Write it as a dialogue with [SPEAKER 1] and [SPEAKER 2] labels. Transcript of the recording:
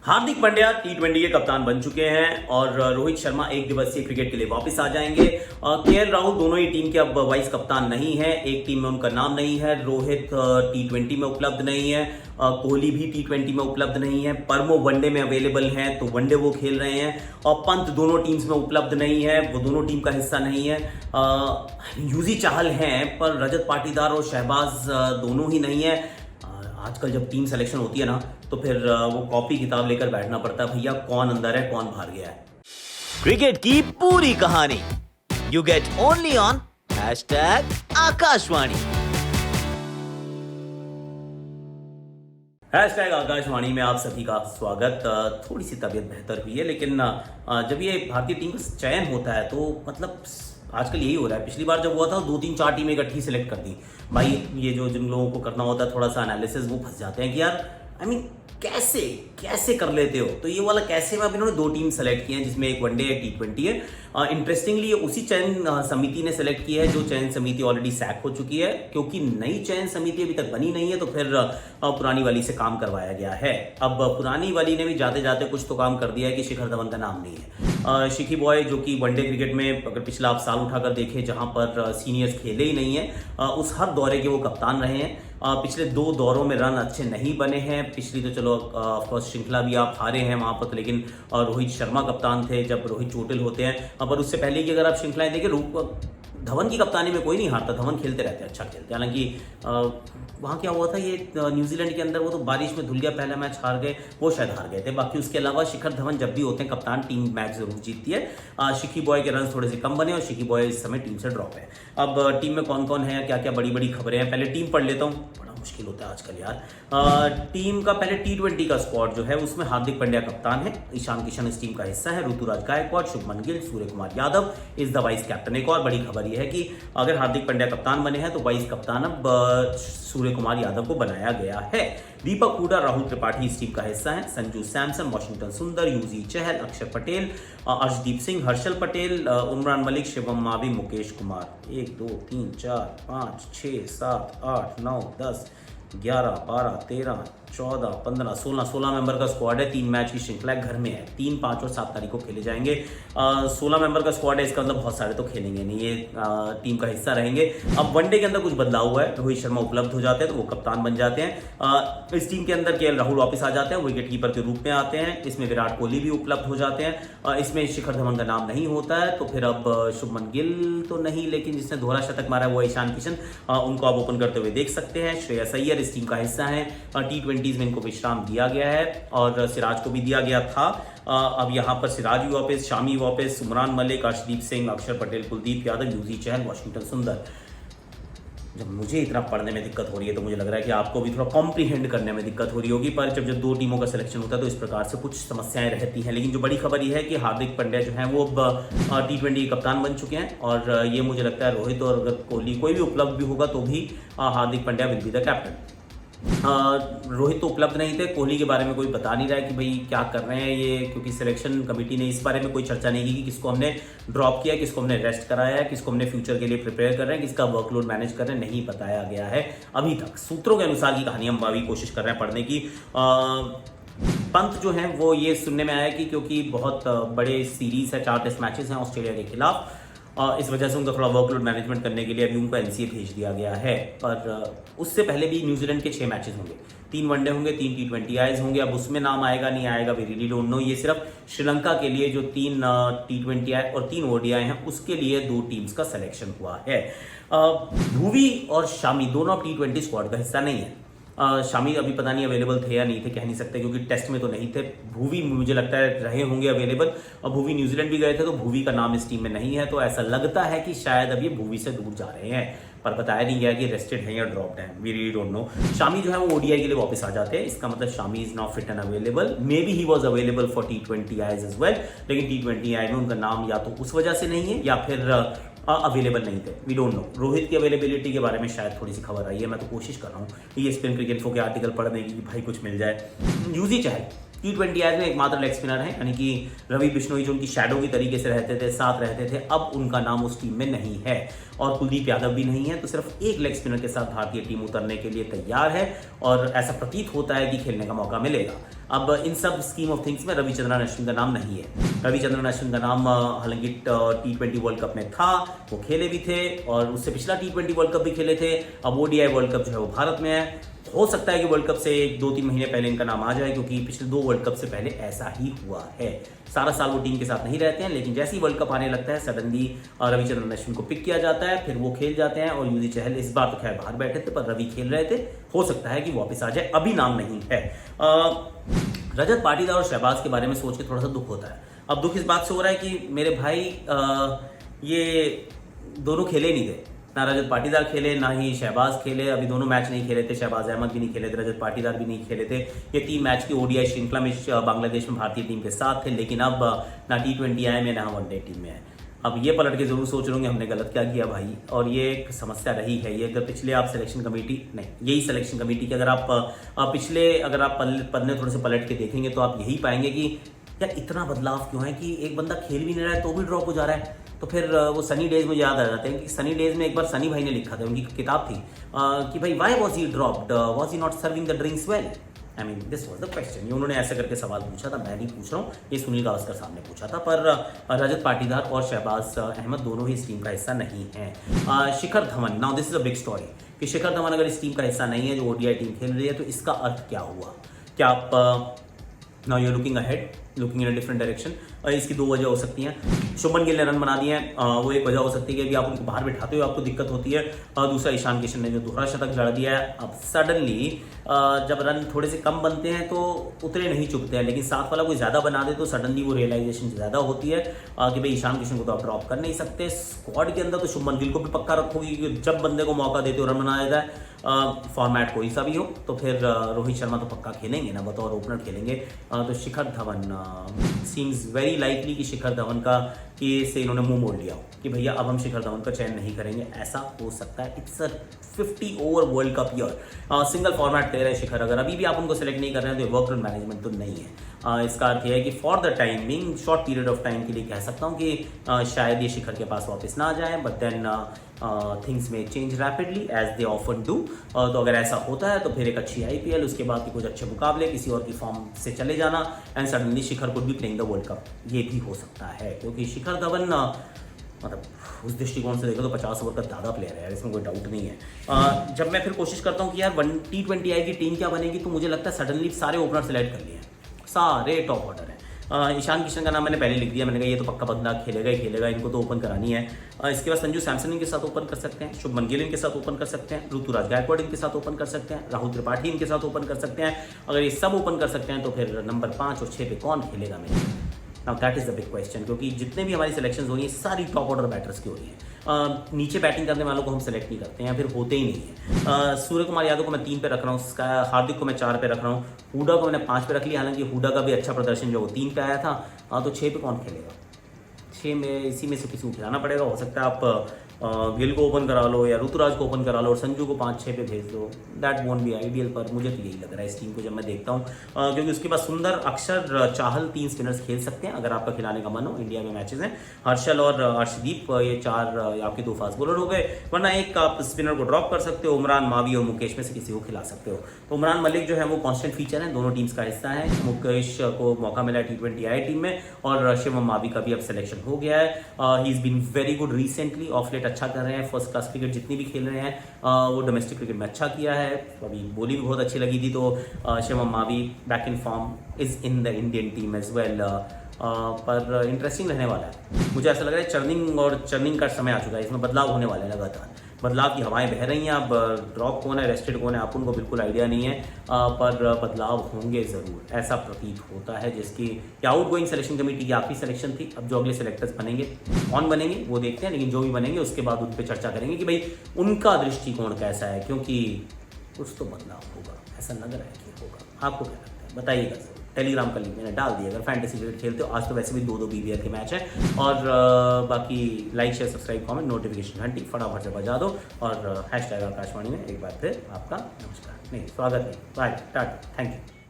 [SPEAKER 1] हार्दिक पांड्या टी20 के कप्तान बन चुके हैं और रोहित शर्मा एक दिवसीय क्रिकेट के लिए वापस आ जाएंगे। केएल राहुल दोनों ही टीम के अब वाइस कप्तान नहीं है, एक टीम में उनका नाम नहीं है। रोहित टी20 में उपलब्ध नहीं है, कोहली भी टी20 में उपलब्ध नहीं है। परमो वनडे में अवेलेबल हैं तो वनडे वो खेल रहे हैं और पंत दोनों टीम्स में उपलब्ध नहीं है, वो दोनों टीम का हिस्सा नहीं है। यूजी चाहल हैं पर रजत पाटीदार और शहबाज दोनों ही नहीं है। आजकल जब टीम सिलेक्शन होती है ना तो फिर वो कॉपी किताब लेकर बैठना पड़ता है, भैया कौन अंदर है कौन बाहर गया है।
[SPEAKER 2] क्रिकेट की पूरी कहानी you get only on #Akashvani.
[SPEAKER 1] #Akashvani में आप सभी का स्वागत। थोड़ी सी तबीयत बेहतर हुई है, लेकिन जब ये भारतीय टीम का चयन होता है तो मतलब आजकल यही हो रहा है। पिछली बार जब हुआ था 2-3-4 टीमें इकट्ठी सेलेक्ट कर दी। भाई ये जो जिन लोगों को करना होता है थोड़ा सा एनालिसिस, वो फंस जाते हैं कि यार कैसे कर लेते हो। तो ये वाला कैसे में अब इन्होंने 2 टीम सेलेक्ट की हैं, जिसमें एक वनडे एक टी20 है। इंटरेस्टिंगली ये उसी चयन समिति ने सेलेक्ट की है जो चयन समिति ऑलरेडी सैक हो चुकी है, क्योंकि नई चयन समिति अभी तक बनी नहीं है तो फिर पुरानी वाली से काम करवाया गया है। अब पुरानी वाली ने भी जाते जाते कुछ तो काम कर दिया है कि शिखर धवन का नाम नहीं है। शिखी बॉय जो कि वनडे क्रिकेट में अगर पिछला आप साल उठाकर देखें जहां पर सीनियर्स खेले ही नहीं है, उस हर दौरे के वो कप्तान रहे हैं। पिछले 2 दौरों में रन अच्छे नहीं बने हैं। पिछली तो चलो ऑफकोर्स श्रृंखला भी आप हारे हैं वहां पर, लेकिन रोहित शर्मा कप्तान थे जब रोहित चोटिल होते हैं। पर उससे पहले की अगर आप श्रृंखलाएं देखें, धवन की कप्तानी में कोई नहीं हारता, धवन खेलते रहते, अच्छा खेलते। हालांकि वहाँ क्या हुआ था, ये न्यूजीलैंड के अंदर वो तो बारिश में धुल गया, पहला मैच हार गए, वो शायद हार गए थे। बाकी उसके अलावा शिखर धवन जब भी होते हैं कप्तान, टीम मैच जरूर जीतती है। शिखी बॉय के रन थोड़े से कम बने और शिखी बॉय इस समय टीम से ड्रॉप है। अब टीम में कौन कौन है, क्या क्या बड़ी बड़ी खबरें हैं, पहले टीम पढ़ लेता हूँ, बड़ा मुश्किल होता है आजकल यार। टीम का पहले टी20 का स्क्वाड जो है उसमें हार्दिक पांड्या कप्तान है, ईशान किशन इस टीम का हिस्सा है, Ruturaj Gaikwad, Shubman Gill, Suryakumar Yadav is the vice captain. एक और बड़ी खबर यह है कि अगर हार्दिक पांड्या कप्तान बने हैं तो वाइस कप्तान अब सूर्य कुमार यादव को बनाया गया है। दीपक हुडा, राहुल त्रिपाठी इस टीम का हिस्सा है, संजू सैमसन, वाशिंगटन सुंदर, यूजी चहल, अक्षर पटेल, अर्शदीप सिंह, हर्षल पटेल, उमरान मलिक, शिवम मावी, मुकेश कुमार। 1 2 3 4 5 6 7 8 9 10 11 12 13 14 15 16 मेंबर का स्क्वाड है। 3 मैच की श्रृंखला घर में है, 3, 5 और 7 तारीख को खेले जाएंगे। 16 मेंबर का स्क्वाड है, इसका मतलब बहुत सारे तो खेलेंगे नहीं, ये टीम का हिस्सा रहेंगे। अब वनडे के अंदर कुछ बदलाव हुआ है, रोहित शर्मा उपलब्ध हो जाते हैं तो वो कप्तान बन जाते हैं। इस टीम के अंदर केएल राहुल वापस आ जाते हैं, विकेट कीपर के रूप में आते हैं। इसमें विराट कोहली भी उपलब्ध हो जाते हैं। इसमें शिखर धवन का नाम नहीं होता है तो फिर अब शुभमन गिल तो नहीं, लेकिन जिसने दोहरा शतक मारा है वो ईशान किशन, उनको आप ओपन करते हुए देख सकते हैं। श्रेयस अय्यर इस टीम का हिस्सा है। टी20 में इनको विश्राम दिया गया है और सिराज को भी दिया गया था। अब यहाँ पर सिराज भी वापस, शामी वापस, उमरान मलिक, अर्शदीप सिंह, अक्षर पटेल, कुलदीप यादव, यूजी चहल, वाशिंगटन सुंदर। जब मुझे इतना पढ़ने में दिक्कत हो रही है तो मुझे लग रहा है कि आपको भी थोड़ा कॉम्प्रीहेंड करने में दिक्कत हो रही होगी। पर जब 2 टीमों का सिलेक्शन होता है तो इस प्रकार से कुछ समस्याएं रहती हैं। लेकिन जो बड़ी खबर यह है कि हार्दिक पांड्या जो है वो अब टी20 के कप्तान बन चुके हैं और ये मुझे लगता है रोहित और अगर कोहली कोई भी उपलब्ध भी होगा तो भी Hardik Pandya will be the captain. Rohit तो उपलब्ध नहीं थे, कोहली के बारे में कोई बता नहीं रहा है कि भाई क्या कर रहे हैं ये, क्योंकि सिलेक्शन कमेटी ने इस बारे में कोई चर्चा नहीं की कि किसको हमने ड्रॉप किया, किसको हमने रेस्ट कराया है, किसको हमने फ्यूचर के लिए प्रिपेयर कर रहे हैं, किसका वर्कलोड मैनेज कर रहे हैं, नहीं बताया गया है अभी तक। सूत्रों के अनुसार की कहानी हम अभी कोशिश कर रहे हैं पढ़ने की। पंत जो है वो ये सुनने में आया कि क्योंकि बहुत बड़े सीरीज है, 4 टेस्ट मैचेस हैं ऑस्ट्रेलिया के खिलाफ, इस वजह से उनका थोड़ा वर्कलोड मैनेजमेंट करने के लिए अभी उनको एनसीए भेज दिया गया है। पर उससे पहले भी न्यूजीलैंड के 6 मैचेस होंगे, 3 वनडे होंगे, 3 टी20 आईज होंगे। अब उसमें नाम आएगा नहीं आएगा वी रियली डोंट नो। ये सिर्फ श्रीलंका के लिए जो 3 टी20 आई और 3 ओडीआई हैं उसके लिए 2 टीम्स का सिलेक्शन हुआ है। भुवी और शामी दोनों टी20 स्क्वाड का हिस्सा नहीं है। शामी अभी पता नहीं अवेलेबल थे या नहीं थे, कह नहीं सकते क्योंकि टेस्ट में तो नहीं थे। भुवी मुझे लगता है रहे होंगे अवेलेबल, और भुवी न्यूजीलैंड भी गए थे तो भुवी का नाम इस टीम में नहीं है। तो ऐसा लगता है कि शायद अब ये भुवी से दूर जा रहे हैं, पर बताया नहीं गया कि रेस्टेड है या ड्रॉप्ड है, we really don't know. Shami जो है वो ओडीआई के लिए वापस आ जाते हैं, इसका मतलब Shami is not fit and available. May be he was available for टी20 आईज एज वेल, लेकिन टी20 आई में उनका नाम या तो उस वजह से नहीं है या फिर अवेलेबल नहीं थे, वी डोंट नो। रोहित की अवेलेबिलिटी के बारे में शायद थोड़ी सी खबर आई है, मैं तो कोशिश कर रहा हूँ ये स्पिन क्रिकेट इन्फो के आर्टिकल पढ़ने की कि भाई कुछ मिल जाए। यूजी चहल टी20 आईज में एकमात्र लेग स्पिनर है, यानी कि रवि बिश्नोई जो उनकी शैडो की तरीके से रहते थे, साथ रहते थे, अब उनका नाम उस टीम में नहीं है और कुलदीप यादव भी नहीं है। तो सिर्फ एक लेग स्पिनर के साथ भारतीय टीम उतरने के लिए तैयार है और ऐसा प्रतीत होता है कि खेलने का मौका मिलेगा। अब इन सब स्कीम ऑफ थिंग्स में रविचंद्रन अश्विन का नाम नहीं है। रविचंद्रन अश्विन का नाम हालांकि T20 वर्ल्ड कप में था, वो खेले भी थे और उससे पिछला T20 वर्ल्ड कप भी खेले थे। अब ODI वर्ल्ड कप जो है वो भारत में है। हो सकता है कि वर्ल्ड कप से 2-3 महीने पहले इनका नाम आ जाए, क्योंकि पिछले 2 वर्ल्ड कप से पहले ऐसा ही हुआ है। सारा साल वो टीम के साथ नहीं रहते हैं, लेकिन जैसे ही वर्ल्ड कप आने लगता है सडनली रविचंद्रन अश्विन को पिक किया जाता है, फिर वो खेल जाते हैं। और युजवेंद्र चहल इस बार तो खैर बाहर बैठे थे, पर रवि खेल रहे थे, हो सकता है कि वापस आ जाए, अभी नाम नहीं है। रजत पाटीदार और शहबाज के बारे में सोच के थोड़ा सा दुख होता है। अब दुख इस बात से हो रहा है कि मेरे भाई ये दोनों खेले नहीं थे, ना रजत पाटीदार खेले ना ही शहबाज खेले। अभी दोनों मैच नहीं खेले थे, शहबाज अहमद भी नहीं खेले थे, रजत पाटीदार भी नहीं खेले थे। ये 3 मैच की ODI श्रृंखला में बांग्लादेश में भारतीय टीम के साथ थे, लेकिन अब ना T20 आए में ना वनडे टीम में है। अब ये पलट के जरूर सोच रहे होंगे हमने गलत क्या किया भाई, और ये एक समस्या रही है। ये अगर पिछले आप सिलेक्शन कमेटी नहीं, यही सिलेक्शन कमेटी की अगर आप पिछले अगर आप पन्ने थोड़े से पलट के देखेंगे तो आप यही पाएंगे कि यार इतना बदलाव क्यों है कि एक बंदा खेल भी नहीं रहा है तो भी ड्रॉप हो जा रहा है। तो फिर वो सनी डेज में याद आ जाते हैं कि सनी डेज में एक बार सनी भाई ने लिखा था, उनकी किताब थी कि भाई why was he dropped, was he not serving the drinks well. I mean this was the question. ये उन्होंने ऐसे करके सवाल पूछा था, मैं नहीं पूछ रहा हूँ, ये सुनील गावस्कर साहब ने पूछा था। पर रजत पाटीदार और शहबाज अहमद दोनों ही इस टीम का हिस्सा नहीं हैं। Shikhar Dhawan, now this is a big story कि शिखर धवन अगर इस टीम का हिस्सा नहीं है जो ODI टीम खेल रही है, तो इसका अर्थ क्या हुआ? क्या आप now you are looking ahead, looking in a different direction. और इसकी 2 वजह हो सकती हैं। शुभमन गिल ने रन बना दिए हैं, वो एक वजह हो सकती है कि अभी आप उनको बाहर बिठाते हो आपको दिक्कत होती है। दूसरा ईशान किशन ने जो दोहरा शतक जड़ दिया है। अब सडनली जब रन थोड़े से कम बनते हैं तो उतने नहीं चुभते हैं, लेकिन साथ वाला कोई ज़्यादा बना दे तो सडनली वो रियलाइजेशन ज़्यादा होती है कि भाई ईशान किशन को तो आप ड्रॉप कर नहीं सकते। स्क्वाड के अंदर तो शुभमन गिल को भी पक्का रखोगे कि जब बंदे को मौका देते हो रन बनाया जाए, फॉर्मेट कोई सा भी हो, तो फिर रोहित शर्मा तो पक्का खेलेंगे ना, बतौर ओपनर खेलेंगे। तो Shikhar Dhawan seems very likely कि शिखर धवन का कि से इन्होंने मुंह मोड़ लिया हो कि भैया अब हम शिखर धवन का चयन नहीं करेंगे, ऐसा हो सकता है। It's a 50 over world cup year, single format player है शिखर। अगर अभी भी आप उनको सेलेक्ट नहीं कर रहे हैं तो वर्क ऑन मैनेजमेंट तो नहीं है। इसका अर्थ यह है कि for the time being, short period of time के लिए कह सकता हूँ कि शायद ये शिखर के पास वापस ना आ जाए, but then things may change rapidly as they often do. तो अगर ऐसा होता है तो फिर एक अच्छी IPL, उसके बाद कुछ अच्छे मुकाबले, किसी और की फॉर्म से चले जाना, and suddenly Shikhar could be playing the world cup, ये भी हो सकता है। क्योंकि शिखर धवन मतलब उस दृष्टिकोण से देखो तो 50 ओवर का ज़्यादा प्लेयर है, इसमें कोई डाउट नहीं है। जब मैं फिर कोशिश करता हूँ कि यार T20 आई की टीम क्या बनेगी, तो मुझे लगता है सडनली सारे ओपनर सेलेक्ट कर लिए हैं, सारे टॉप ऑर्डर हैं। ईशान किशन का नाम मैंने पहले लिख दिया, मैंने कहा ये तो पक्का बंदा खेलेगा ही खेलेगा, इनको तो ओपन करानी है। इसके बाद संजू सैमसन इनके साथ ओपन कर सकते हैं, शुभमन गिल इनके साथ ओपन कर सकते हैं, ऋतुराज गायकवाड़ इनके साथ ओपन कर सकते हैं, राहुल त्रिपाठी इनके साथ ओपन कर सकते हैं। अगर ये सब ओपन कर सकते हैं तो फिर नंबर 5 और 6 पे कौन खेलेगा मेरे? Now that is the big question, क्योंकि जितने भी हमारी सिलेक्शन हो रही है सारी टॉप ऑर्डर बैटर्स की हो रही है। नीचे बैटिंग करने वालों को हम सेलेक्ट नहीं करते हैं या फिर होते ही नहीं है। सूर्य कुमार यादव को मैं 3 पे रख रहा हूँ, हार्दिक को मैं 4 पे रख रहा हूँ, हुडा को मैंने 5 पे रख लिया। हालांकि हुडा का भी अच्छा प्रदर्शन जो वो 3 पे आया था। तो 6 पे कौन खेलेगा? 6 में इसी में से किसी को खिलाना पड़ेगा। हो सकता है आप गिल को ओपन करा लो या ऋतुराज को ओपन करा लो और संजू को 5-6 पे भेज दो, दैट वोंट बी आइडियल। पर मुझे तो यही लग रहा है इस टीम को जब मैं देखता हूँ, क्योंकि उसके बाद सुंदर, अक्षर, चाहल 3 स्पिनर्स खेल सकते हैं अगर आपका खिलाने का मन हो। इंडिया में मैचेस हैं, हर्षल और अर्शदीप, ये 4 आपके 2 फास्ट बॉलर हो गए, वरना एक आप स्पिनर को ड्रॉप कर सकते हो, उमरान, मावी और मुकेश में से किसी को खिला सकते हो। तो उमरान मलिक जो है वो कॉन्स्टेंट फीचर है, दोनों टीम्स का हिस्सा है। मुकेश को मौका मिला T20 आई टीम में और शिवम मावी का भी अब सिलेक्शन हो गया है। He is been very good recently, of late अच्छा कर रहे हैं। फर्स्ट क्लास क्रिकेट जितनी भी खेल रहे हैं वो डोमेस्टिक क्रिकेट में अच्छा किया है। अभी बोली भी बहुत अच्छी लगी थी। तो Shivam Mavi back in form is in the Indian team as well. पर इंटरेस्टिंग रहने वाला है। मुझे ऐसा लग रहा है चर्निंग का समय आ चुका है, इसमें बदलाव होने वाले हैं लगातार। बदलाव की हवाएं बह रही हैं। अब ड्रॉप कौन है, रेस्टेड कौन है, आप उनको बिल्कुल आइडिया नहीं है, पर बदलाव होंगे ज़रूर, ऐसा प्रतीत होता है। जिसकी आउट गोइंग सिलेक्शन कमेटी की आपकी सिलेक्शन थी, अब जो अगले सेलेक्टर्स बनेंगे कौन बनेंगे वो देखते हैं, लेकिन जो भी बनेंगे उसके बाद उन पर चर्चा करेंगे कि भाई उनका दृष्टिकोण कैसा है, क्योंकि कुछ तो बदलाव होगा, ऐसा लग रहा है कि होगा। आपको क्या लगता है बताइएगा ज़रूर। टेलीग्राम का लिंक मैंने डाल दिया अगर फैंटेसी क्रिकेट खेलते हो। आज तो वैसे भी 2-2 BBL के मैच है। और बाकी like, share, subscribe, comment, notification घंटी फटाफट से बजा दो। और #आकाशवाणी में एक बार फिर आपका नमस्कार, नहीं स्वागत नहीं, बाय, टाटा, थैंक यू।